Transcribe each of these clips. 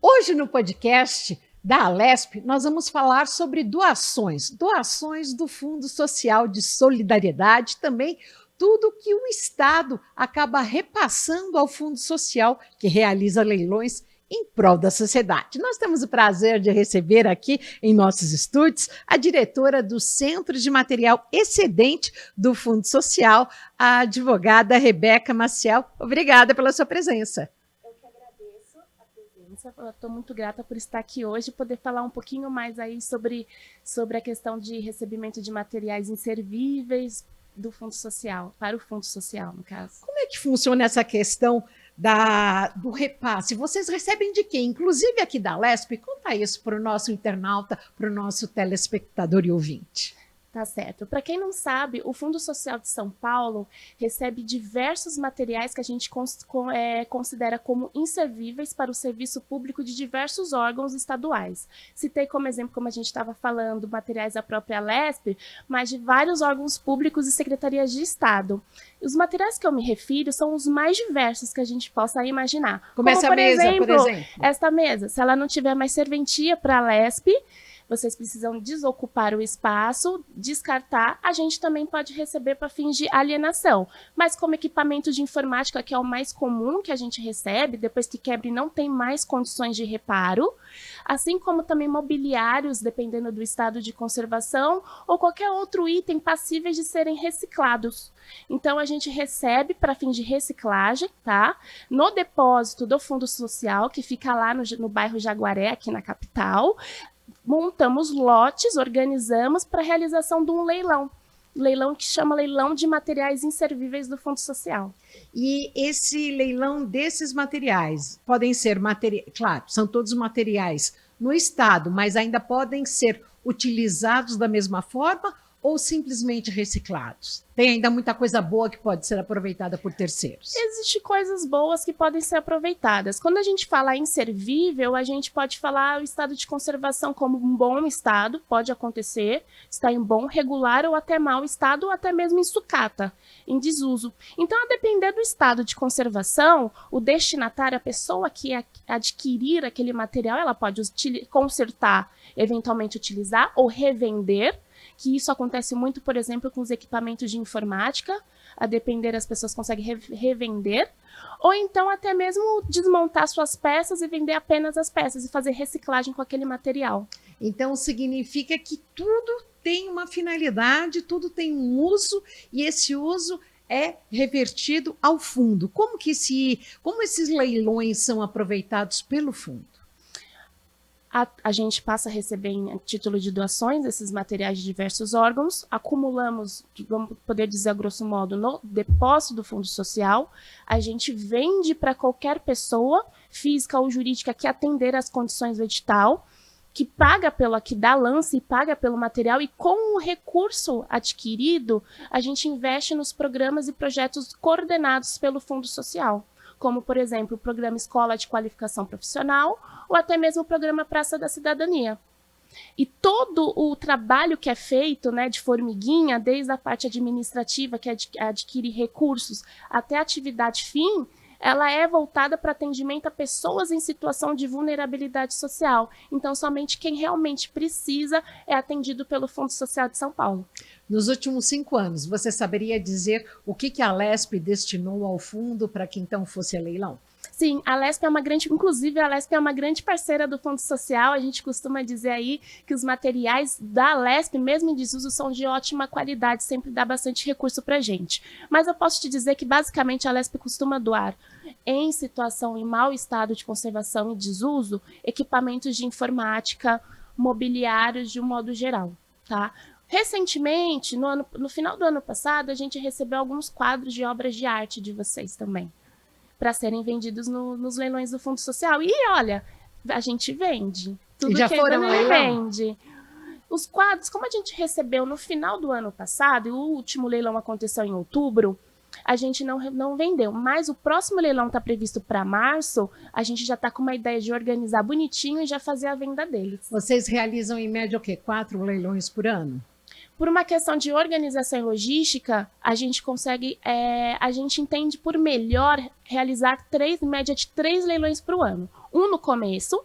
Hoje no podcast da Alesp, nós vamos falar sobre doações do Fundo Social de Solidariedade, também tudo que o Estado acaba repassando ao Fundo Social, que realiza leilões em prol da sociedade. Nós temos o prazer de receber aqui em nossos estúdios a diretora do Centro de Material Excedente do Fundo Social, a advogada Rebeca Maciel. Obrigada pela sua presença. Eu estou muito grata por estar aqui hoje e poder falar um pouquinho mais aí sobre a questão de recebimento de materiais inservíveis do Fundo Social, para o Fundo Social, no caso. Como é que funciona essa questão do repasse? Vocês recebem de quem? Inclusive aqui da Alesp, conta isso para o nosso internauta, para o nosso telespectador e ouvinte. Tá certo. Para quem não sabe, o Fundo Social de São Paulo recebe diversos materiais que a gente considera como inservíveis para o serviço público de diversos órgãos estaduais. Citei como exemplo, como a gente estava falando, materiais da própria Alesp, mas de vários órgãos públicos e secretarias de Estado. Os materiais que eu me refiro são os mais diversos que a gente possa imaginar. Como essa mesa, por exemplo. Esta mesa, se ela não tiver mais serventia para a Alesp, vocês precisam desocupar o espaço, descartar. A gente também pode receber para fins de alienação. Mas como equipamento de informática, que é o mais comum que a gente recebe, depois que quebra e não tem mais condições de reparo, assim como também mobiliários, dependendo do estado de conservação, ou qualquer outro item passíveis de serem reciclados. Então, a gente recebe para fins de reciclagem, tá? No depósito do Fundo Social, que fica lá no bairro Jaguaré, aqui na capital. Montamos lotes, organizamos para a realização de um leilão. Leilão que chama Leilão de Materiais Inservíveis do Fundo Social. E esse leilão desses materiais podem ser, claro, são todos materiais no Estado, mas ainda podem ser utilizados da mesma forma ou simplesmente reciclados? Tem ainda muita coisa boa que pode ser aproveitada por terceiros. Existem coisas boas que podem ser aproveitadas. Quando a gente fala inservível, a gente pode falar o estado de conservação como um bom estado, pode acontecer, está em bom, regular ou até mau estado, ou até mesmo em sucata, em desuso. Então, a depender do estado de conservação, o destinatário, a pessoa que adquirir aquele material, ela pode consertar, eventualmente utilizar ou revender, que isso acontece muito, por exemplo, com os equipamentos de informática, a depender as pessoas conseguem revender, ou então até mesmo desmontar suas peças e vender apenas as peças e fazer reciclagem com aquele material. Então significa que tudo tem uma finalidade, tudo tem um uso e esse uso é revertido ao fundo. Como esses leilões são aproveitados pelo fundo? A gente passa a receber em título de doações esses materiais de diversos órgãos, acumulamos, vamos poder dizer a grosso modo, no depósito do Fundo Social, a gente vende para qualquer pessoa, física ou jurídica, que atender às condições do edital, que dá lance e paga pelo material, e com o recurso adquirido, a gente investe nos programas e projetos coordenados pelo Fundo Social, como, por exemplo, o Programa Escola de Qualificação Profissional ou até mesmo o Programa Praça da Cidadania. E todo o trabalho que é feito, né, de formiguinha, desde a parte administrativa, que adquire recursos, até a atividade fim, ela é voltada para atendimento a pessoas em situação de vulnerabilidade social. Então, somente quem realmente precisa é atendido pelo Fundo Social de São Paulo. Nos últimos 5 anos, você saberia dizer o que a Alesp destinou ao fundo para que então fosse a leilão? Sim, a Alesp é inclusive a Alesp é uma grande parceira do Fundo Social. A gente costuma dizer aí que os materiais da Alesp, mesmo em desuso, são de ótima qualidade, sempre dá bastante recurso para a gente. Mas eu posso te dizer que basicamente a Alesp costuma doar, em situação em mau estado de conservação e desuso, equipamentos de informática, mobiliários de um modo geral, tá? Recentemente, no final do ano passado, a gente recebeu alguns quadros de obras de arte de vocês também, para serem vendidos nos leilões do Fundo Social. E olha, a gente vende. Tudo já que foram leilão? Vende. Os quadros, como a gente recebeu no final do ano passado, e o último leilão aconteceu em outubro, a gente não vendeu. Mas o próximo leilão está previsto para março, a gente já está com uma ideia de organizar bonitinho e já fazer a venda deles. Vocês realizam em média o quê? 4 leilões por ano? Por uma questão de organização e logística, a gente consegue, a gente entende por melhor realizar em média de 3 leilões por ano. Um no começo,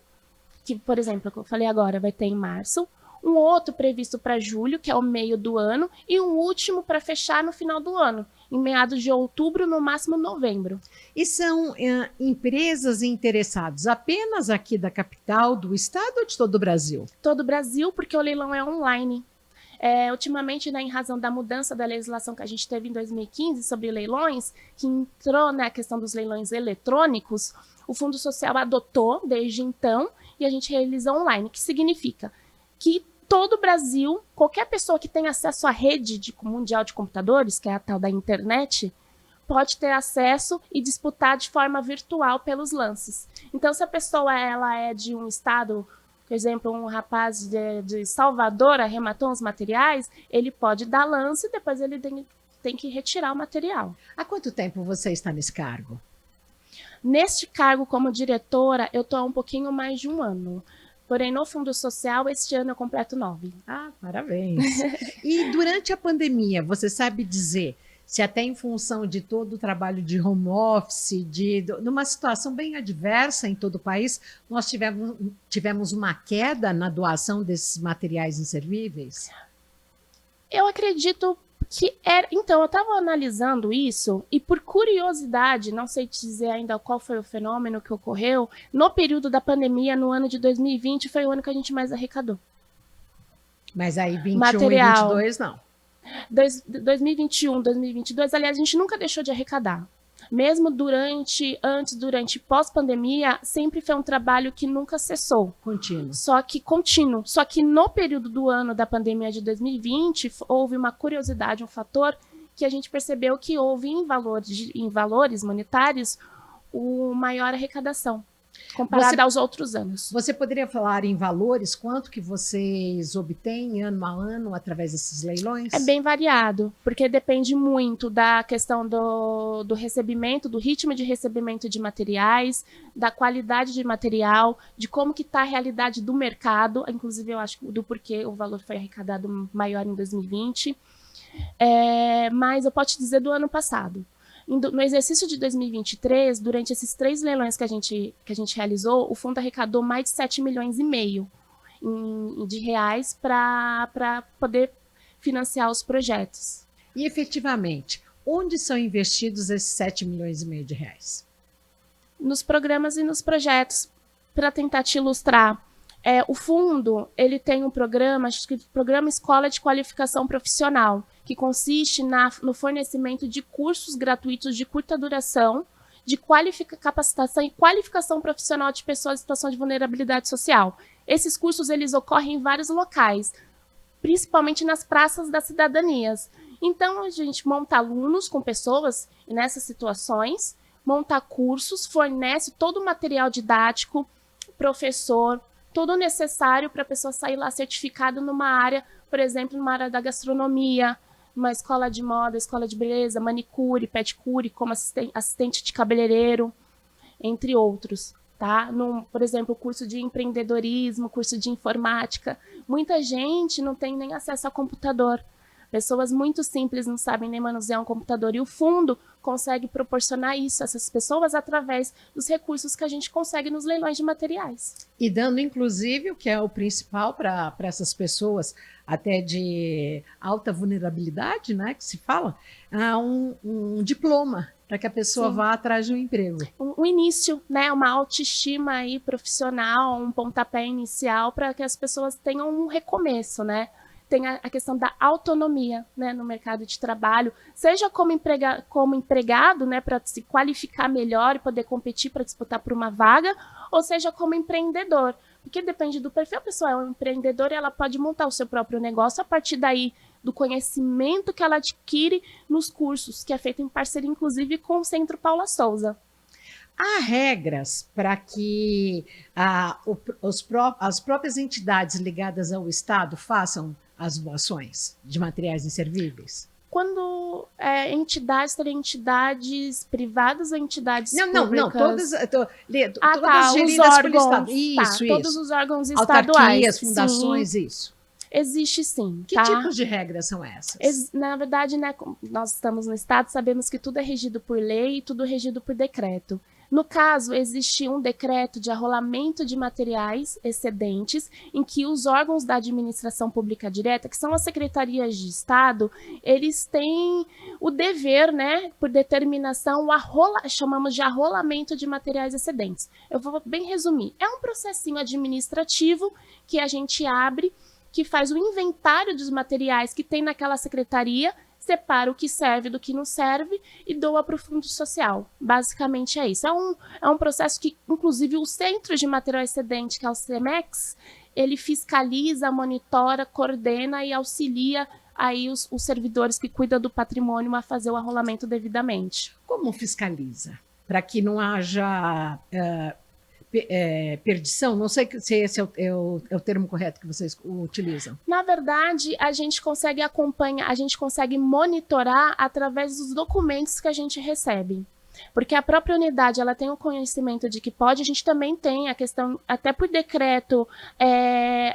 que, por exemplo, que eu falei agora, vai ter em março. Um outro previsto para julho, que é o meio do ano, e um último para fechar no final do ano, em meados de outubro, no máximo novembro. E são empresas interessadas apenas aqui da capital, do estado ou de todo o Brasil? Todo o Brasil, porque o leilão é online. Ultimamente, né, em razão da mudança da legislação que a gente teve em 2015 sobre leilões, que entrou na questão dos leilões eletrônicos, o Fundo Social adotou desde então e a gente realiza online, que significa que todo o Brasil, qualquer pessoa que tenha acesso à rede mundial de computadores, que é a tal da internet, pode ter acesso e disputar de forma virtual pelos lances. Então, se a pessoa ela é de um estado, por exemplo, um rapaz de Salvador arrematou os materiais, ele pode dar lance e depois ele tem que retirar o material. Há quanto tempo você está nesse cargo? Neste cargo como diretora, eu estou há um pouquinho mais de um ano. Porém, no Fundo Social, este ano eu completo 9. Ah, parabéns. E durante a pandemia, você sabe dizer se até em função de todo o trabalho de home office, numa situação bem adversa em todo o país, nós tivemos uma queda na doação desses materiais inservíveis? Eu acredito que era. Então, eu estava analisando isso e, por curiosidade, não sei te dizer ainda qual foi o fenômeno que ocorreu, no período da pandemia, no ano de 2020, foi o ano que a gente mais arrecadou. Mas aí 21 material. E 22 não. 2021, 2022, aliás, a gente nunca deixou de arrecadar. Mesmo durante e pós-pandemia, sempre foi um trabalho que nunca cessou. Contínuo. Contínuo. Só que no período do ano da pandemia de 2020, houve uma curiosidade, um fator que a gente percebeu que houve em valores monetários, o maior arrecadação, comparado aos outros anos. Você poderia falar em valores, quanto que vocês obtêm ano a ano através desses leilões? É bem variado, porque depende muito da questão do recebimento, do ritmo de recebimento de materiais, da qualidade de material, de como que está a realidade do mercado, inclusive eu acho do porquê o valor foi arrecadado maior em 2020. Mas eu posso te dizer do ano passado. No exercício de 2023, durante esses 3 leilões que a gente realizou, o fundo arrecadou mais de 7,5 milhões de reais para poder financiar os projetos. E, efetivamente, onde são investidos esses 7,5 milhões de reais? Nos programas e nos projetos. Para tentar te ilustrar, o fundo ele tem um programa, Programa Escola de Qualificação Profissional, que consiste no fornecimento de cursos gratuitos de curta duração, de capacitação e qualificação profissional de pessoas em situação de vulnerabilidade social. Esses cursos eles ocorrem em vários locais, principalmente nas praças das cidadanias. Então, a gente monta alunos com pessoas nessas situações, monta cursos, fornece todo o material didático, professor, todo o necessário para a pessoa sair lá certificada numa área, por exemplo, numa área da gastronomia, uma escola de moda, escola de beleza, manicure, pedicure, como assistente de cabeleireiro, entre outros. Tá? Por exemplo, curso de empreendedorismo, curso de informática. Muita gente não tem nem acesso a computador. Pessoas muito simples não sabem nem manusear um computador. E o fundo consegue proporcionar isso a essas pessoas através dos recursos que a gente consegue nos leilões de materiais. E dando, inclusive, o que é o principal para essas pessoas, até de alta vulnerabilidade, né, que se fala, um diploma, para que a pessoa vá atrás de um emprego. Um início, né, uma autoestima aí profissional, um pontapé inicial para que as pessoas tenham um recomeço, né? Tem a questão da autonomia, né, no mercado de trabalho, seja como empregado, né, para se qualificar melhor e poder competir para disputar por uma vaga, ou seja como empreendedor, porque depende do perfil. A pessoa é um empreendedor e ela pode montar o seu próprio negócio a partir daí do conhecimento que ela adquire nos cursos, que é feito em parceria, inclusive, com o Centro Paula Souza. Há regras para que as próprias entidades ligadas ao Estado façam as doações de materiais inservíveis? Quando Entidades, seriam entidades privadas ou entidades não, públicas? todas Os geridas pelo órgãos, Estado. Isso. todos os órgãos Autarquias, estaduais. fundações, Sim, isso. existe sim, Que tá? tipos de regras são essas? Na verdade, né, nós estamos no Estado, sabemos que tudo é regido por lei e tudo é regido por decreto. No caso, existe um decreto de arrolamento de materiais excedentes, em que os órgãos da administração pública direta, que são as secretarias de Estado, eles têm o dever, né, por determinação, chamamos de arrolamento de materiais excedentes. Eu vou bem resumir. É um processinho administrativo que a gente abre, que faz o inventário dos materiais que tem naquela secretaria, separa o que serve do que não serve e doa para o Fundo Social. Basicamente é isso. É um processo que, inclusive, o Centro de Material Excedente, que é o CEMEX, ele fiscaliza, monitora, coordena e auxilia aí os servidores que cuidam do patrimônio a fazer o arrolamento devidamente. Como fiscaliza? Para que não haja perdição? Não sei se esse é o termo correto que vocês utilizam. Na verdade, a gente consegue acompanhar, a gente consegue monitorar através dos documentos que a gente recebe. Porque a própria unidade, ela tem o conhecimento de que pode, a gente também tem a questão, até por decreto,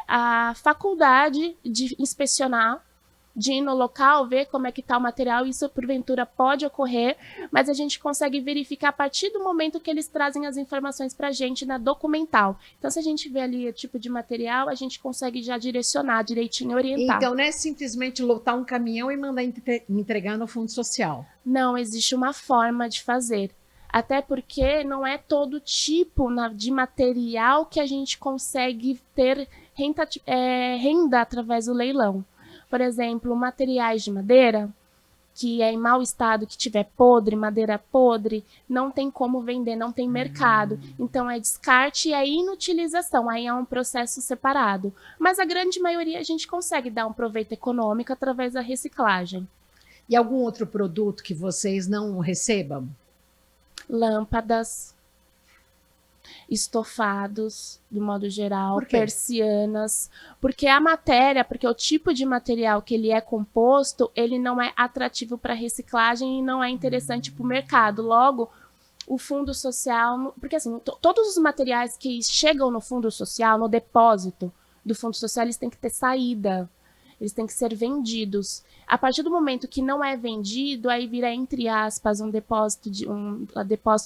a faculdade de inspecionar, de ir no local, ver como é que está o material, isso porventura pode ocorrer, mas a gente consegue verificar a partir do momento que eles trazem as informações para a gente na documental. Então, se a gente vê ali o tipo de material, a gente consegue já direcionar direitinho, orientar. Então, não é simplesmente lotar um caminhão e mandar entregar no Fundo Social? Não, existe uma forma de fazer. Até porque não é todo tipo de material que a gente consegue ter renda através do leilão. Por exemplo, materiais de madeira, que é em mau estado, que tiver podre, madeira podre, não tem como vender, não tem mercado. Então, é descarte e é inutilização, aí é um processo separado. Mas a grande maioria a gente consegue dar um proveito econômico através da reciclagem. E algum outro produto que vocês não recebam? Lâmpadas, estofados, de modo geral, persianas, porque a matéria, porque o tipo de material que ele é composto, ele não é atrativo para reciclagem e não é interessante para o mercado. Logo, o Fundo Social, porque assim, todos os materiais que chegam no Fundo Social, no depósito do Fundo Social, eles têm que ter saída. Eles têm que ser vendidos. A partir do momento que não é vendido, aí vira, entre aspas, um depósito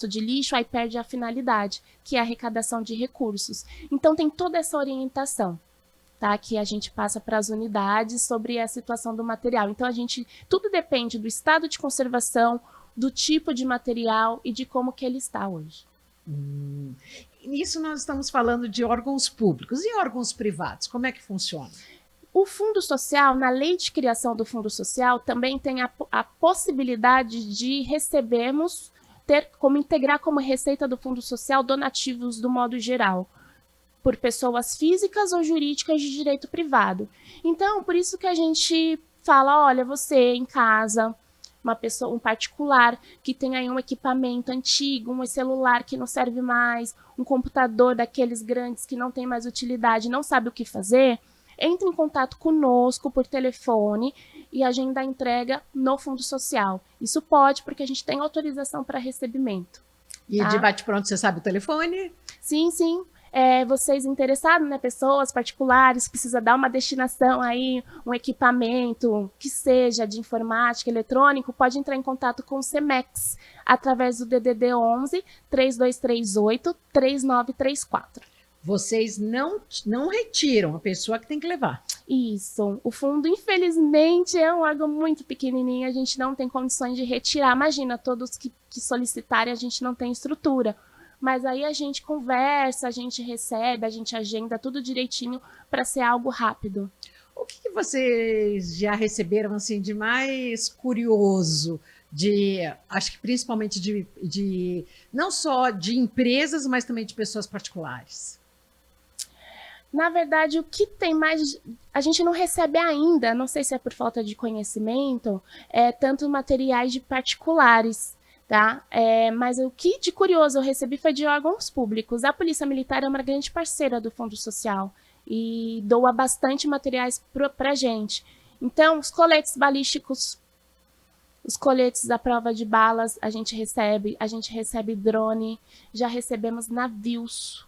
de lixo, aí perde a finalidade, que é a arrecadação de recursos. Então, tem toda essa orientação, tá? Que a gente passa para as unidades sobre a situação do material. Então, tudo depende do estado de conservação, do tipo de material e de como que ele está hoje. Nisso nós estamos falando de órgãos públicos. E órgãos privados, como é que funciona? O Fundo Social, na lei de criação do Fundo Social, também tem a possibilidade de integrar como receita do Fundo Social donativos do modo geral, por pessoas físicas ou jurídicas de direito privado. Então, por isso que a gente fala, olha, você em casa, um particular que tem aí um equipamento antigo, um celular que não serve mais, um computador daqueles grandes que não tem mais utilidade, não sabe o que fazer, entre em contato conosco por telefone e agenda a entrega no Fundo Social. Isso pode, porque a gente tem autorização para recebimento. E de bate-pronto, você sabe o telefone? Sim, sim. Vocês interessados, né, pessoas particulares, precisa dar uma destinação aí, um equipamento que seja de informática, eletrônico, pode entrar em contato com o CEMEX através do DDD 11 3238 3934. Vocês não retiram, a pessoa que tem que levar. Isso. O fundo, infelizmente, é um órgão muito pequenininho, a gente não tem condições de retirar. Imagina, todos que solicitarem, a gente não tem estrutura. Mas aí a gente conversa, a gente recebe, a gente agenda tudo direitinho para ser algo rápido. O que vocês já receberam assim, de mais curioso? Acho que principalmente não só de empresas, mas também de pessoas particulares. Na verdade, o que tem mais, a gente não recebe ainda, não sei se é por falta de conhecimento, tanto materiais de particulares, tá? Mas o que de curioso eu recebi foi de órgãos públicos. A Polícia Militar é uma grande parceira do Fundo Social e doa bastante materiais para a gente. Então, os coletes balísticos, Os coletes à prova de balas a gente recebe drone, já recebemos navios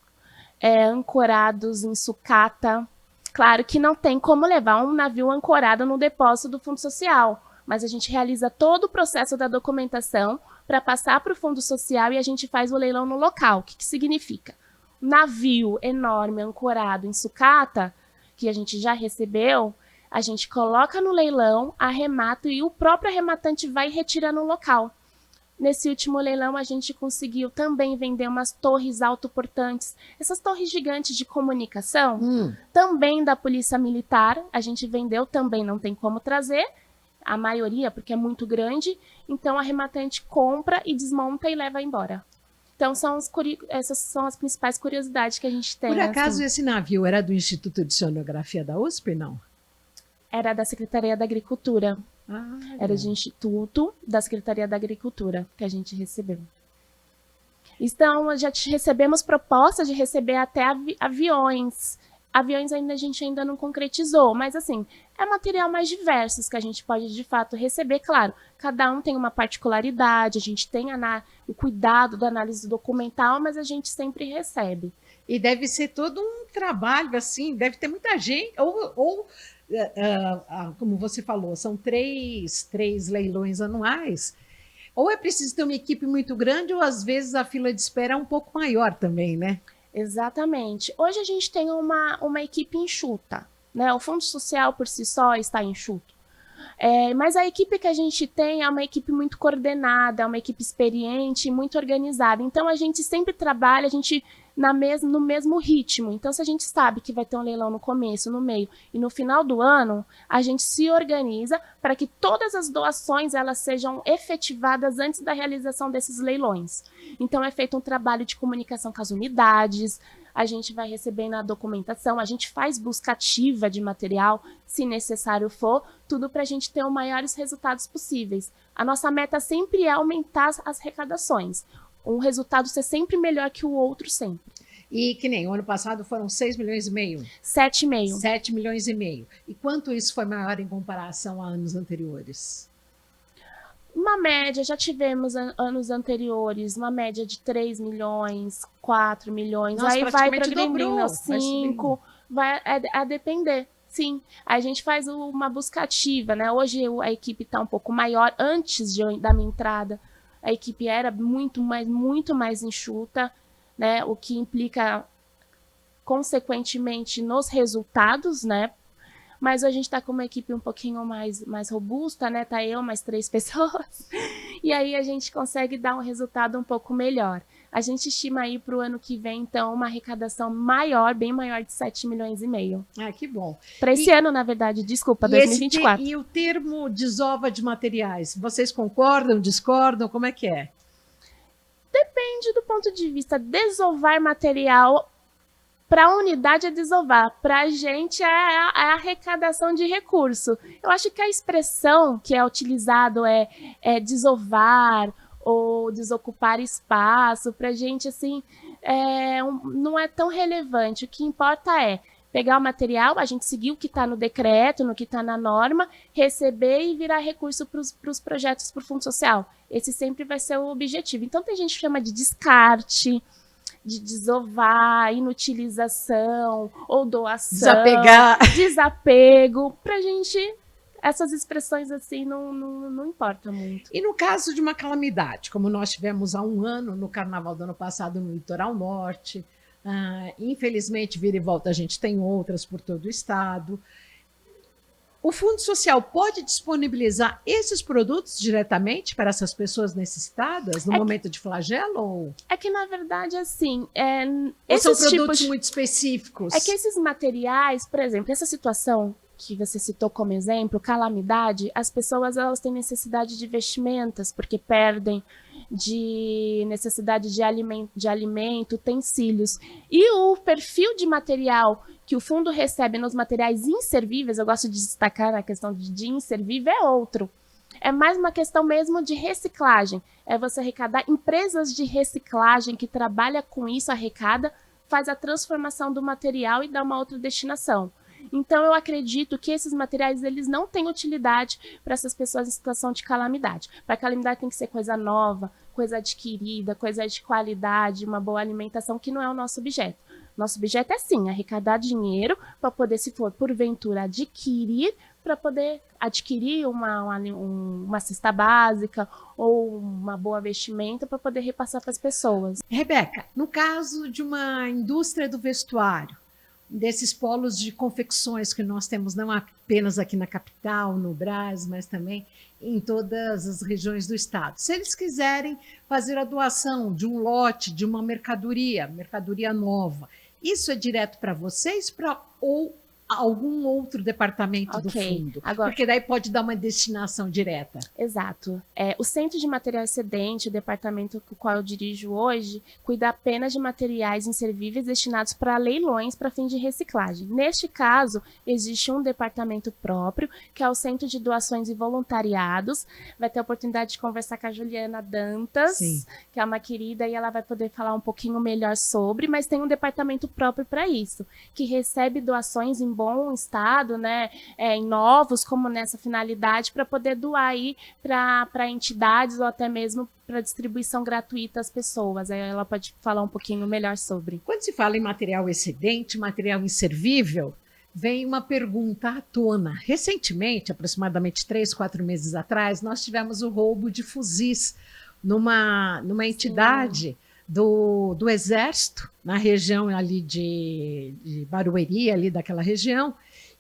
ancorados em sucata. Claro que não tem como levar um navio ancorado no depósito do Fundo Social, mas a gente realiza todo o processo da documentação para passar para o Fundo Social e a gente faz o leilão no local. O que significa? Navio enorme ancorado em sucata, que a gente já recebeu, a gente coloca no leilão, arremata e o próprio arrematante vai retirar no local. Nesse último leilão, a gente conseguiu também vender umas torres autoportantes, essas torres gigantes de comunicação, também da Polícia Militar, a gente vendeu, também não tem como trazer, a maioria, porque é muito grande, então o arrematante compra e desmonta e leva embora. Então, essas são as principais curiosidades que a gente tem. Por acaso, assim. esse navio era do Instituto de Oceanografia da USP, não? Era da Secretaria da Agricultura. Era de Instituto da Secretaria da Agricultura que a gente recebeu. Então, já recebemos propostas de receber até aviões. Aviões a gente ainda não concretizou, mas assim, é material mais diversos que a gente pode de fato receber. Claro, cada um tem uma particularidade, a gente tem o cuidado da análise documental, mas a gente sempre recebe. E deve ser todo um trabalho, assim, deve ter muita gente, como você falou, são três leilões anuais, ou é preciso ter uma equipe muito grande, ou às vezes a fila de espera é um pouco maior também, né? Exatamente. Hoje a gente tem uma equipe enxuta, né? O Fundo Social por si só está enxuto. Mas a equipe que a gente tem é uma equipe muito coordenada, é uma equipe experiente e muito organizada. Então a gente sempre trabalha, no mesmo ritmo. Então, se a gente sabe que vai ter um leilão no começo, no meio e no final do ano, a gente se organiza para que todas as doações elas sejam efetivadas antes da realização desses leilões. Então, é feito um trabalho de comunicação com as unidades, a gente vai recebendo a documentação, a gente faz busca ativa de material, se necessário for, tudo para a gente ter os maiores resultados possíveis. A nossa meta sempre é aumentar as arrecadações. Um resultado ser sempre melhor que o outro sempre. E que nem o ano passado foram 6,5 milhões. 7,5. 7,5 milhões. E quanto isso foi maior em comparação a anos anteriores? Uma média, já tivemos anos anteriores, uma média de 3 milhões, 4 milhões, Nossa, aí vai progredindo, 5, vai a depender. Sim, a gente faz uma busca ativa, né? Hoje a equipe está um pouco maior, antes da minha entrada, a equipe era muito mais enxuta, né? O que implica, consequentemente, nos resultados, né? Mas a gente está com uma equipe um pouquinho mais robusta, né? Tá eu, mais 3 pessoas, e aí a gente consegue dar um resultado um pouco melhor. A gente estima aí para o ano que vem, então, uma arrecadação maior, bem maior de 7,5 milhões. Ah, que bom. Para esse ano, na verdade, desculpa, 2024. E o termo desova de materiais, vocês concordam, discordam, como é que é? Depende do ponto de vista. Desovar material, para a unidade é desovar, para a gente é a arrecadação de recurso. Eu acho que a expressão que é utilizado é desovar ou desocupar espaço, para a gente, assim, não é tão relevante. O que importa é pegar o material, a gente seguir o que está no decreto, no que está na norma, receber e virar recurso para os projetos por Fundo Social. Esse sempre vai ser o objetivo. Então, tem gente que chama de descarte, de desovar, inutilização ou doação, desapego, pra gente, essas expressões assim não importam muito. E no caso de uma calamidade, como nós tivemos há um ano no Carnaval do ano passado no Litoral Norte, infelizmente, vira e volta, a gente tem outras por todo o estado. O Fundo Social pode disponibilizar esses produtos diretamente para essas pessoas necessitadas no momento de flagelo? É que, na verdade, assim... são produtos muito específicos? É que esses materiais, por exemplo, essa situação que você citou como exemplo, calamidade, as pessoas elas têm necessidade de vestimentas, porque perdem, de necessidade de alimento, utensílios. E o perfil de material que o fundo recebe nos materiais inservíveis, eu gosto de destacar na questão de inservível, é outro. É mais uma questão mesmo de reciclagem. É você arrecadar empresas de reciclagem que trabalham com isso, arrecada, faz a transformação do material e dá uma outra destinação. Então, eu acredito que esses materiais eles não têm utilidade para essas pessoas em situação de calamidade. Para calamidade tem que ser coisa nova, coisa adquirida, coisa de qualidade, uma boa alimentação, que não é o nosso objeto. Nosso objeto é, sim, arrecadar dinheiro para poder, se for porventura, adquirir, para poder adquirir uma cesta básica ou uma boa vestimenta para poder repassar para as pessoas. Rebeca, no caso de uma indústria do vestuário, desses polos de confecções que nós temos não apenas aqui na capital, no Brás, mas também em todas as regiões do estado. Se eles quiserem fazer a doação de um lote, de uma mercadoria nova, isso é direto para vocês ou algum outro departamento do fundo? Agora, porque daí pode dar uma destinação direta. Exato. O Centro de Material Excedente, o departamento com o qual eu dirijo hoje, cuida apenas de materiais inservíveis destinados para leilões para fim de reciclagem. Neste caso, existe um departamento próprio, que é o Centro de Doações e Voluntariados. Vai ter a oportunidade de conversar com a Juliana Dantas, Sim, que é uma querida, e ela vai poder falar um pouquinho melhor sobre, mas tem um departamento próprio para isso, que recebe doações em bom estado, né, em novos, como nessa finalidade, para poder doar aí para entidades ou até mesmo para distribuição gratuita às pessoas. Aí ela pode falar um pouquinho melhor sobre. Quando se fala em material excedente, material inservível, vem uma pergunta à tona. Recentemente, aproximadamente 3, 4 meses atrás, nós tivemos o roubo de fuzis numa entidade do Exército, na região ali de Barueri, ali daquela região,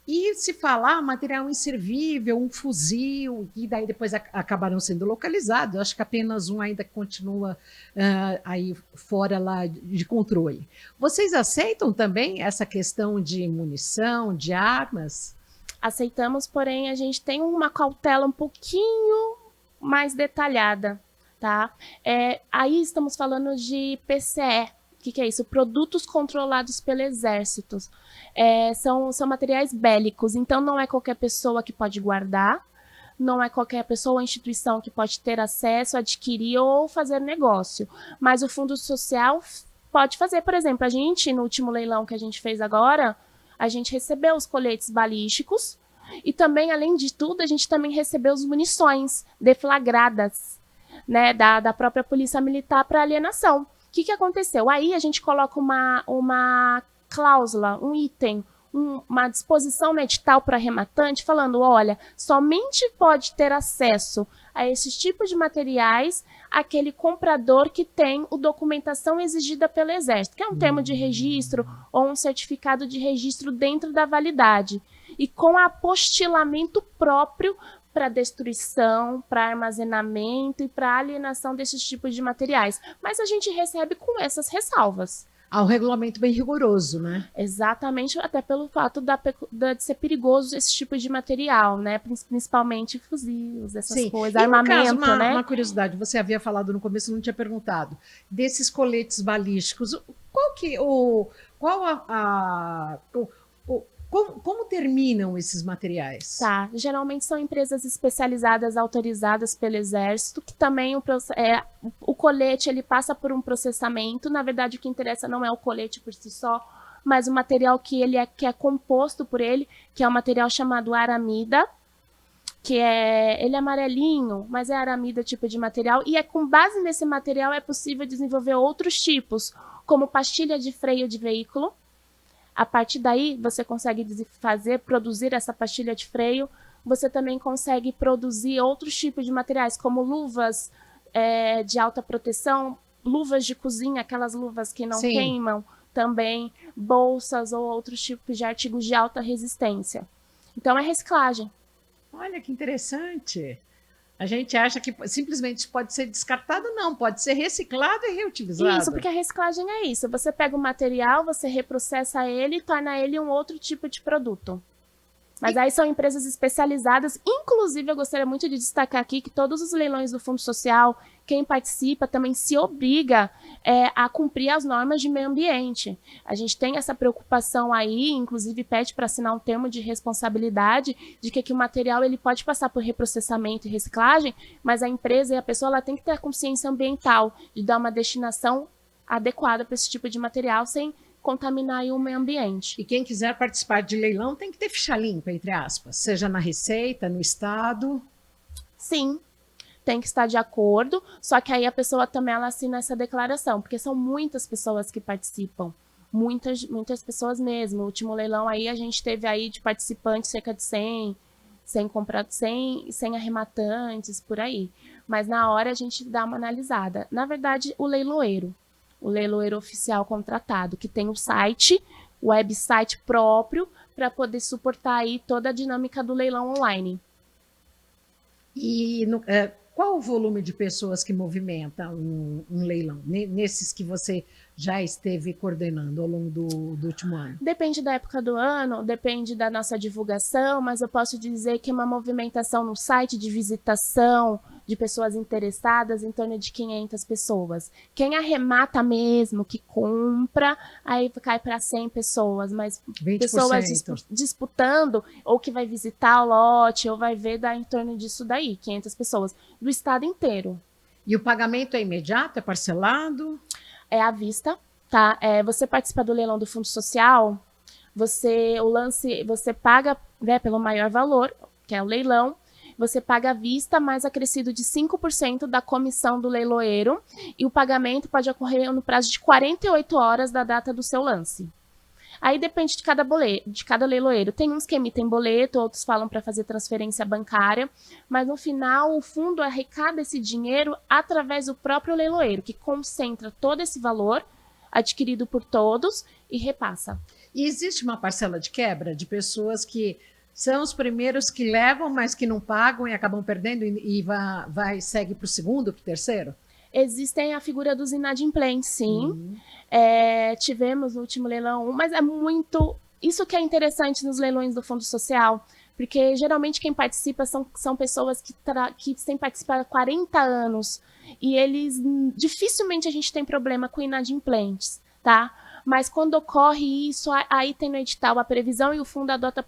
e se falar material inservível, um fuzil, e daí depois acabaram sendo localizados, eu acho que apenas um ainda continua aí fora lá de controle. Vocês aceitam também essa questão de munição, de armas? Aceitamos, porém a gente tem uma cautela um pouquinho mais detalhada. Tá? Aí estamos falando de PCE. O que é isso? Produtos controlados pelo Exército. São materiais bélicos, então não é qualquer pessoa que pode guardar, não é qualquer pessoa ou instituição que pode ter acesso, adquirir ou fazer negócio. Mas o Fundo Social pode fazer. Por exemplo, a gente, no último leilão que a gente fez agora, a gente recebeu os coletes balísticos e também, além de tudo, a gente também recebeu as munições deflagradas, né, da própria Polícia Militar para alienação. O que aconteceu? Aí a gente coloca uma cláusula, um item, uma disposição no edital para arrematante, falando, olha, somente pode ter acesso a esses tipos de materiais aquele comprador que tem a documentação exigida pelo Exército, que é um termo de registro ou um certificado de registro dentro da validade, e com apostilamento próprio para destruição, para armazenamento e para alienação desses tipos de materiais. Mas a gente recebe com essas ressalvas. Há um regulamento bem rigoroso, né? Exatamente, até pelo fato de ser perigoso esse tipo de material, né? Principalmente fuzis, essas coisas, e armamento, no caso, né? Uma curiosidade, você havia falado no começo, não tinha perguntado, desses coletes balísticos, como terminam esses materiais? Tá, geralmente são empresas especializadas, autorizadas pelo Exército, que também o colete ele passa por um processamento. Na verdade, o que interessa não é o colete por si só, mas o material que é composto por ele, que é um material chamado aramida, ele é amarelinho, mas é aramida tipo de material, e com base nesse material é possível desenvolver outros tipos, como pastilha de freio de veículo. A partir daí, você consegue produzir essa pastilha de freio. Você também consegue produzir outros tipos de materiais, como luvas de alta proteção, luvas de cozinha, aquelas luvas que não queimam, também bolsas ou outros tipos de artigos de alta resistência. Então, é reciclagem. Olha que interessante. A gente acha que simplesmente pode ser descartado, não, pode ser reciclado e reutilizado. Isso, porque a reciclagem é isso. Você pega o material, você reprocessa ele e torna ele um outro tipo de produto. Mas aí são empresas especializadas. Inclusive, eu gostaria muito de destacar aqui que todos os leilões do Fundo Social, quem participa também se obriga a cumprir as normas de meio ambiente. A gente tem essa preocupação aí, inclusive pede para assinar um termo de responsabilidade de que o material ele pode passar por reprocessamento e reciclagem, mas a empresa e a pessoa ela tem que ter a consciência ambiental de dar uma destinação adequada para esse tipo de material sem contaminar aí o meio ambiente. E quem quiser participar de leilão tem que ter ficha limpa, entre aspas, seja na Receita, no Estado. Sim, tem que estar de acordo, só que aí a pessoa também ela assina essa declaração, porque são muitas pessoas que participam, muitas pessoas mesmo. O último leilão aí a gente teve aí de participantes cerca de 100 arrematantes, por aí. Mas na hora a gente dá uma analisada. Na verdade, o leiloeiro oficial contratado, que tem o site, o website próprio, para poder suportar aí toda a dinâmica do leilão online. E qual o volume de pessoas que movimenta um leilão, nesses que você já esteve coordenando ao longo do último ano? Depende da época do ano, depende da nossa divulgação, mas eu posso dizer que uma movimentação no site de visitação de pessoas interessadas em torno de 500 pessoas. Quem arremata mesmo, que compra, aí cai para 100 pessoas, mas 20%. Pessoas disputando, ou que vai visitar o lote, ou vai ver, dá em torno disso daí, 500 pessoas, do estado inteiro. E o pagamento é imediato, é parcelado? É à vista, tá? Você participa do leilão do Fundo Social, você paga, né, pelo maior valor, que é o leilão, você paga à vista, mais acrescido de 5% da comissão do leiloeiro, e o pagamento pode ocorrer no prazo de 48 horas da data do seu lance. Aí depende de cada leiloeiro. Tem uns que emitem boleto, outros falam para fazer transferência bancária, mas no final o fundo arrecada esse dinheiro através do próprio leiloeiro, que concentra todo esse valor adquirido por todos e repassa. E existe uma parcela de quebra de pessoas que são os primeiros que levam, mas que não pagam e acabam perdendo e segue para o segundo, para o terceiro? Existem a figura dos inadimplentes, sim. Tivemos no último leilão, mas é muito... Isso que é interessante nos leilões do Fundo Social, porque geralmente quem participa são pessoas que têm participado há 40 anos, e dificilmente a gente tem problema com inadimplentes, tá? Mas quando ocorre isso, aí tem no edital a previsão e o fundo adota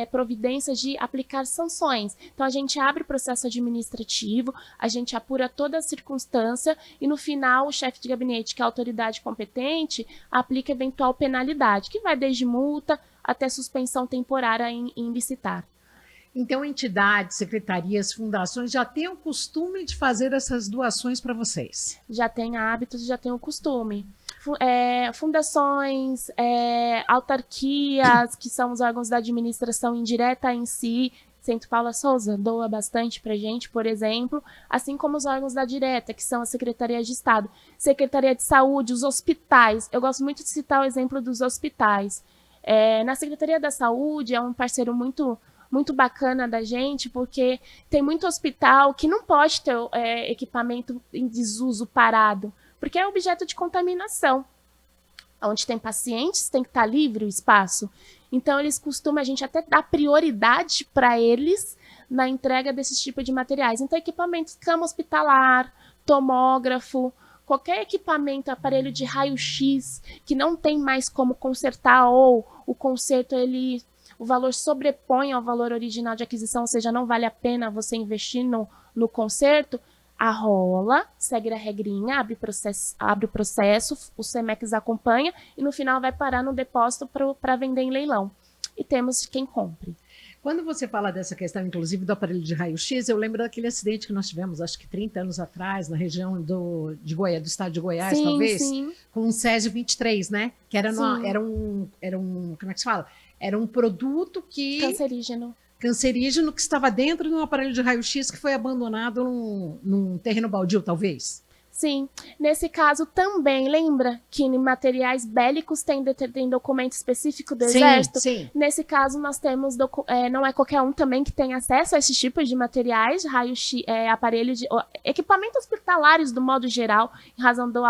providências de aplicar sanções. Então, a gente abre processo administrativo, a gente apura toda a circunstância e, no final, o chefe de gabinete, que é a autoridade competente, aplica eventual penalidade, que vai desde multa até suspensão temporária em licitar. Então, entidades, secretarias, fundações já têm o costume de fazer essas doações para vocês? Já tem hábitos, já tem o costume. Fundações, autarquias, que são os órgãos da administração indireta em si. Centro Paula Souza doa bastante para a gente, por exemplo, assim como os órgãos da direta, que são a Secretaria de Estado, Secretaria de Saúde, os hospitais. Eu gosto muito de citar o exemplo dos hospitais. Na Secretaria da Saúde é um parceiro muito bacana da gente, porque tem muito hospital que não pode ter equipamento em desuso parado, porque é objeto de contaminação. Onde tem pacientes, tem que estar livre o espaço. Então, a gente até dá prioridade para eles na entrega desses tipos de materiais. Então, equipamentos, cama hospitalar, tomógrafo, qualquer equipamento, aparelho de raio-x, que não tem mais como consertar, ou o conserto, o valor sobrepõe ao valor original de aquisição, ou seja, não vale a pena você investir no conserto, arrola, segue a regrinha, abre o processo, o CEMEX acompanha e no final vai parar no depósito para vender em leilão. E temos quem compre. Quando você fala dessa questão, inclusive, do aparelho de raio-x, eu lembro daquele acidente que nós tivemos, acho que 30 anos atrás, na região do estado de Goiás, sim, talvez, sim. Com um Césio 23, né? Que era um, como é que se fala? Era um produto que... Cancerígeno que estava dentro de um aparelho de raio-x que foi abandonado num terreno baldio, talvez? Sim. Nesse caso também, lembra que em materiais bélicos tem documento específico do Exército? Sim. Nesse caso, nós temos, não é qualquer um também que tem acesso a esses tipos de materiais, raio-x, aparelho de equipamentos hospitalares do modo geral, em razão da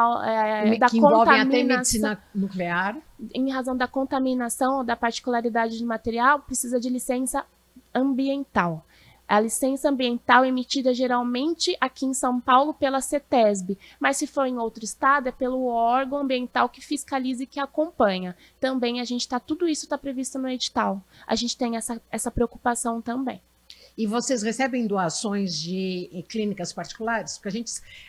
que envolvem até medicina nuclear. Em razão da contaminação ou da particularidade do material, precisa de licença ambiental. A licença ambiental é emitida geralmente aqui em São Paulo pela CETESB, mas se for em outro estado é pelo órgão ambiental que fiscaliza e que acompanha. Também tudo isso está previsto no edital. A gente tem essa preocupação também. E vocês recebem doações de clínicas particulares? Porque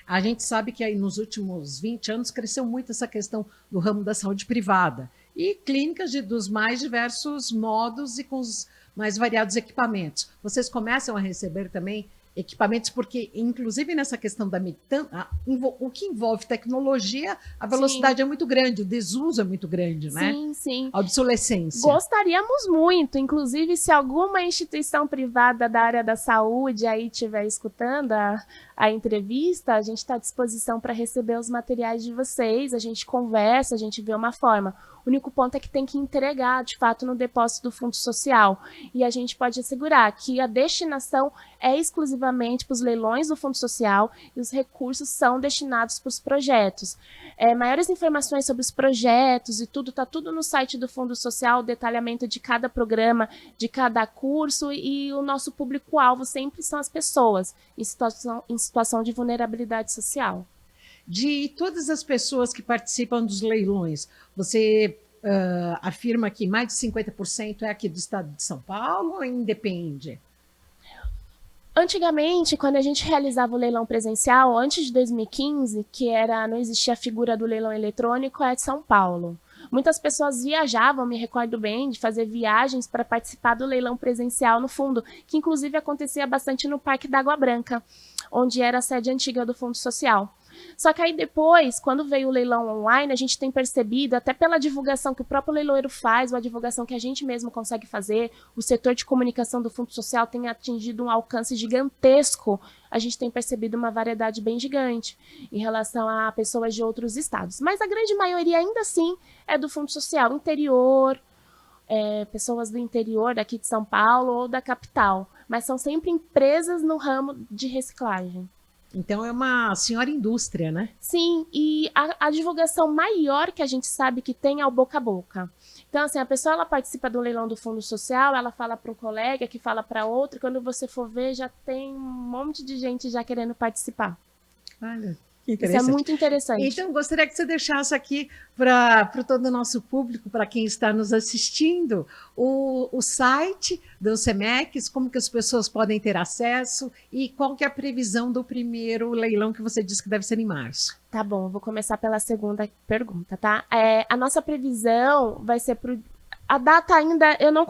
a gente sabe que aí nos últimos 20 anos cresceu muito essa questão do ramo da saúde privada. e clínicas dos mais diversos modos e com os mais variados equipamentos. Vocês começam a receber também equipamentos, porque, inclusive, nessa questão da o que envolve tecnologia, a velocidade é muito grande, o desuso é muito grande, né? Sim, sim. A obsolescência. Gostaríamos muito, inclusive, se alguma instituição privada da área da saúde aí estiver escutando a entrevista, a gente está à disposição para receber os materiais de vocês, a gente conversa, a gente vê uma forma. O único ponto é que tem que entregar, de fato, no depósito do Fundo Social. E a gente pode assegurar que a destinação é exclusivamente para os leilões do Fundo Social e os recursos são destinados para os projetos. Maiores informações sobre os projetos e tudo, está tudo no site do Fundo Social, o detalhamento de cada programa, de cada curso, e o nosso público-alvo sempre são as pessoas em situação de vulnerabilidade social. De todas as pessoas que participam dos leilões, você afirma que mais de 50% é aqui do estado de São Paulo ou independe? Antigamente, quando a gente realizava o leilão presencial, antes de 2015, não existia a figura do leilão eletrônico, é de São Paulo. Muitas pessoas viajavam, me recordo bem, de fazer viagens para participar do leilão presencial no fundo, que inclusive acontecia bastante no Parque da Água Branca, onde era a sede antiga do Fundo Social. Só que aí depois, quando veio o leilão online, a gente tem percebido, até pela divulgação que o próprio leiloeiro faz, ou a divulgação que a gente mesmo consegue fazer, o setor de comunicação do Fundo Social tem atingido um alcance gigantesco. A gente tem percebido uma variedade bem gigante em relação a pessoas de outros estados. Mas a grande maioria, ainda assim, é do Fundo Social, interior, pessoas do interior, daqui de São Paulo ou da capital. Mas são sempre empresas no ramo de reciclagem. Então é uma senhora indústria, né? Sim, e a divulgação maior que a gente sabe que tem é o boca a boca. Então, assim, a pessoa ela participa do leilão do Fundo Social, ela fala para um colega, que fala para outro, e quando você for ver, já tem um monte de gente já querendo participar. Olha, isso é muito interessante. Então, gostaria que você deixasse aqui para todo o nosso público, para quem está nos assistindo, o site do Cemex, como que as pessoas podem ter acesso e qual que é a previsão do primeiro leilão que você disse que deve ser em março. Tá bom, vou começar pela segunda pergunta, tá? A nossa previsão vai ser para a data ainda, eu não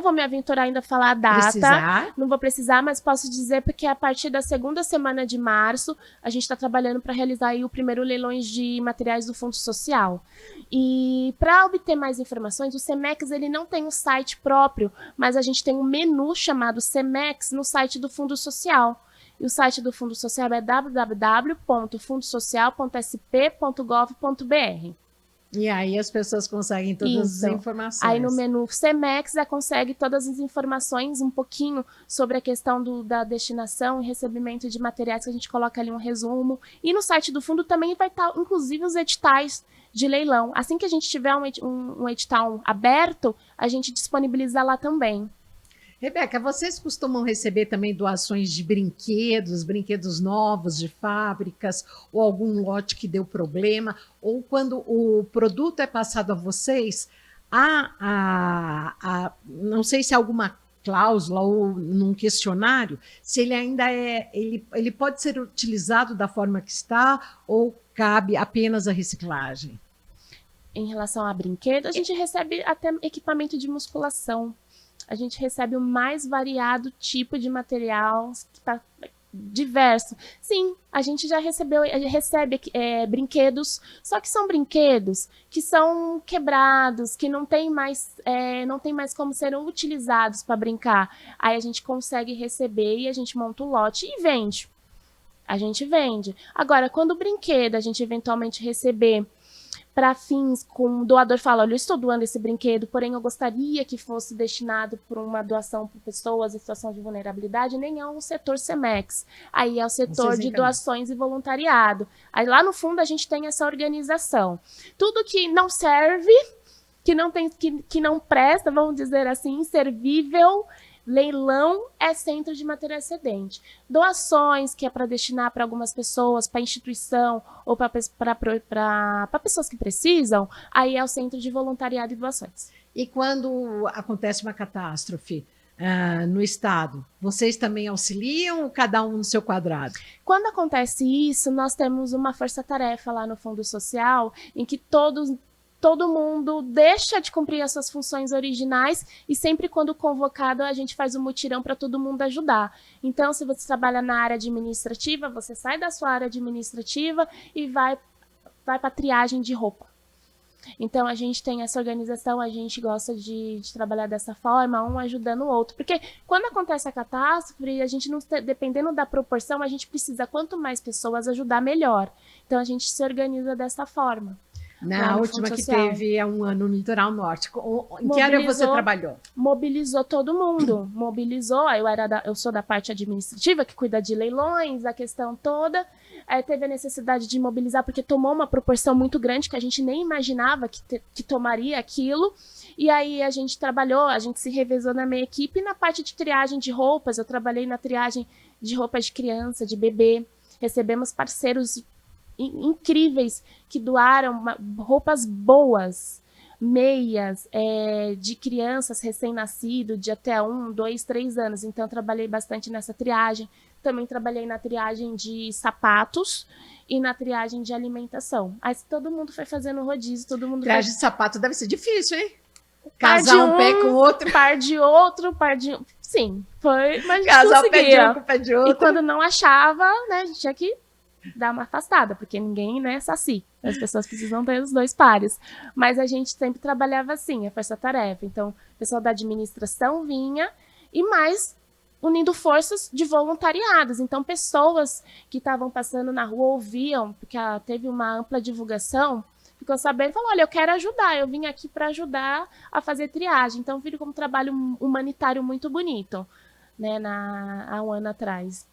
vou me aventurar ainda a falar a data, não vou precisar, mas posso dizer porque a partir da segunda semana de março, a gente está trabalhando para realizar aí o primeiro leilões de materiais do Fundo Social. E para obter mais informações, o Cemex ele não tem um site próprio, mas a gente tem um menu chamado Cemex no site do Fundo Social. E o site do Fundo Social é www.fundosocial.sp.gov.br. E aí as pessoas conseguem todas as informações. Aí no menu Cemex já consegue todas as informações, um pouquinho sobre a questão da destinação e recebimento de materiais, que a gente coloca ali um resumo. E no site do fundo também vai estar, inclusive, os editais de leilão. Assim que a gente tiver um edital aberto, a gente disponibiliza lá também. Rebeca, vocês costumam receber também doações de brinquedos novos de fábricas, ou algum lote que deu problema, ou quando o produto é passado a vocês, não sei se há alguma cláusula ou num questionário, se ele ainda ele pode ser utilizado da forma que está, ou cabe apenas a reciclagem? Em relação a brinquedo, a gente recebe até equipamento de musculação. A gente recebe o mais variado tipo de material, diverso. Sim, a gente já recebe brinquedos, só que são brinquedos que são quebrados, que não tem mais como serem utilizados para brincar. Aí a gente consegue receber e a gente monta um lote e vende. A gente vende. Agora, quando o brinquedo a gente eventualmente receber para fins com o doador fala, olha, eu estou doando esse brinquedo, porém eu gostaria que fosse destinado para uma doação para pessoas em situação de vulnerabilidade, nem é um setor Cemex, aí é o setor de doações e voluntariado. Aí lá no fundo a gente tem essa organização. Tudo que não serve, que não presta, vamos dizer assim, inservível, leilão é centro de material excedente. Doações, que é para destinar para algumas pessoas, para instituição ou para pessoas que precisam, aí é o centro de voluntariado e doações. E quando acontece uma catástrofe no estado, vocês também auxiliam ou cada um no seu quadrado? Quando acontece isso, nós temos uma força-tarefa lá no Fundo Social, em que todos todo mundo deixa de cumprir as suas funções originais e sempre quando convocado a gente faz um mutirão para todo mundo ajudar. Então, se você trabalha na área administrativa, você sai da sua área administrativa e vai para a triagem de roupa. Então, a gente tem essa organização, a gente gosta de trabalhar dessa forma, um ajudando o outro. Porque quando acontece a catástrofe, a gente não, dependendo da proporção, a gente precisa, quanto mais pessoas ajudar, melhor. Então, a gente se organiza dessa forma. Na última que teve há um ano no Litoral Norte. Em que área você trabalhou? Mobilizou todo mundo. Mobilizou, eu sou da parte administrativa, que cuida de leilões, a questão toda. Teve a necessidade de mobilizar, porque tomou uma proporção muito grande, que a gente nem imaginava que tomaria aquilo. E aí a gente trabalhou, a gente se revezou na minha equipe. E na parte de triagem de roupas, eu trabalhei na triagem de roupas de criança, de bebê. Recebemos parceiros incríveis que doaram roupas boas, meias, de crianças recém-nascidas, de até 1, 2, 3 anos. Então, eu trabalhei bastante nessa triagem. Também trabalhei na triagem de sapatos e na triagem de alimentação. Aí todo mundo foi fazendo rodízio, todo mundo... Triagem de sapato deve ser difícil, hein? Casar um pé com o outro. Par de outro, par de... Sim, foi, mas casar o pé de um com o pé de outro. E quando não achava, né, a gente tinha que dar uma afastada, porque ninguém, né, saci. As pessoas precisam ter os 2 pares. Mas a gente sempre trabalhava assim, a força-tarefa. Então, o pessoal da administração vinha e mais unindo forças de voluntariados. Então, pessoas que estavam passando na rua ouviam, porque teve uma ampla divulgação, ficou sabendo e falou, olha, eu quero ajudar, eu vim aqui para ajudar a fazer triagem. Então, virou como um trabalho humanitário muito bonito, né, há um ano atrás.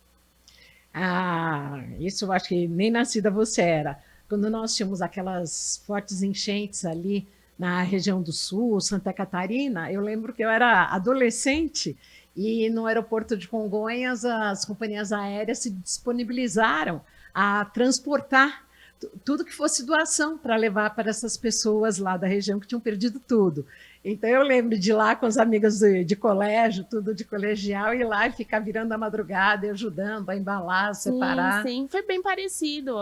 Isso eu acho que nem nascida você era. Quando nós tínhamos aquelas fortes enchentes ali na região do Sul, Santa Catarina, eu lembro que eu era adolescente e no aeroporto de Congonhas as companhias aéreas se disponibilizaram a transportar tudo que fosse doação para levar para essas pessoas lá da região que tinham perdido tudo. Então, eu lembro de ir lá com as amigas de colégio, tudo de colegial, ir lá e ficar virando a madrugada e ajudando a embalar, a separar. Sim, foi bem parecido.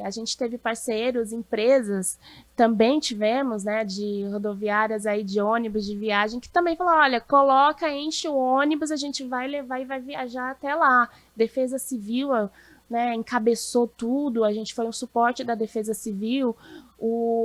A gente teve parceiros, empresas, também tivemos, né, de rodoviárias aí, de ônibus de viagem, que também falaram, olha, coloca, enche o ônibus, a gente vai levar e vai viajar até lá. Defesa Civil, né, encabeçou tudo, a gente foi um suporte da Defesa Civil,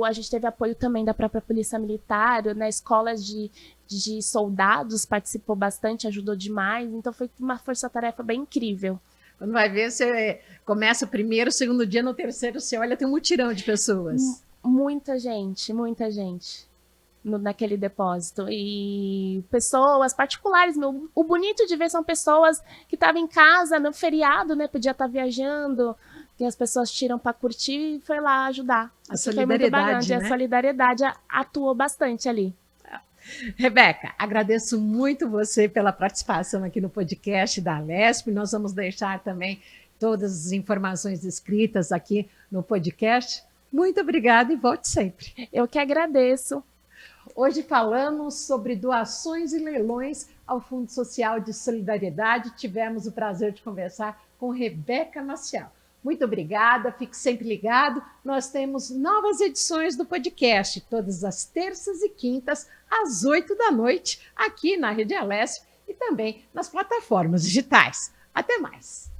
a gente teve apoio também da própria Polícia Militar, né, escolas de soldados participou bastante, ajudou demais, então foi uma força-tarefa bem incrível. Quando vai ver, você começa o primeiro, segundo dia, no terceiro você olha, tem um mutirão de pessoas. Muita gente naquele depósito, e pessoas particulares, o bonito de ver são pessoas que estavam em casa no feriado, né, podia estar viajando, que as pessoas tiram para curtir e foi lá ajudar. A solidariedade, né? A solidariedade atuou bastante ali. Rebeca, agradeço muito você pela participação aqui no podcast da Alesp. Nós vamos deixar também todas as informações escritas aqui no podcast. Muito obrigada e volte sempre. Eu que agradeço. Hoje falamos sobre doações e leilões ao Fundo Social de Solidariedade. Tivemos o prazer de conversar com Rebeca Maciel. Muito obrigada, fique sempre ligado. Nós temos novas edições do podcast, todas as terças e quintas, às 8 da noite, aqui na Rede Alesp e também nas plataformas digitais. Até mais!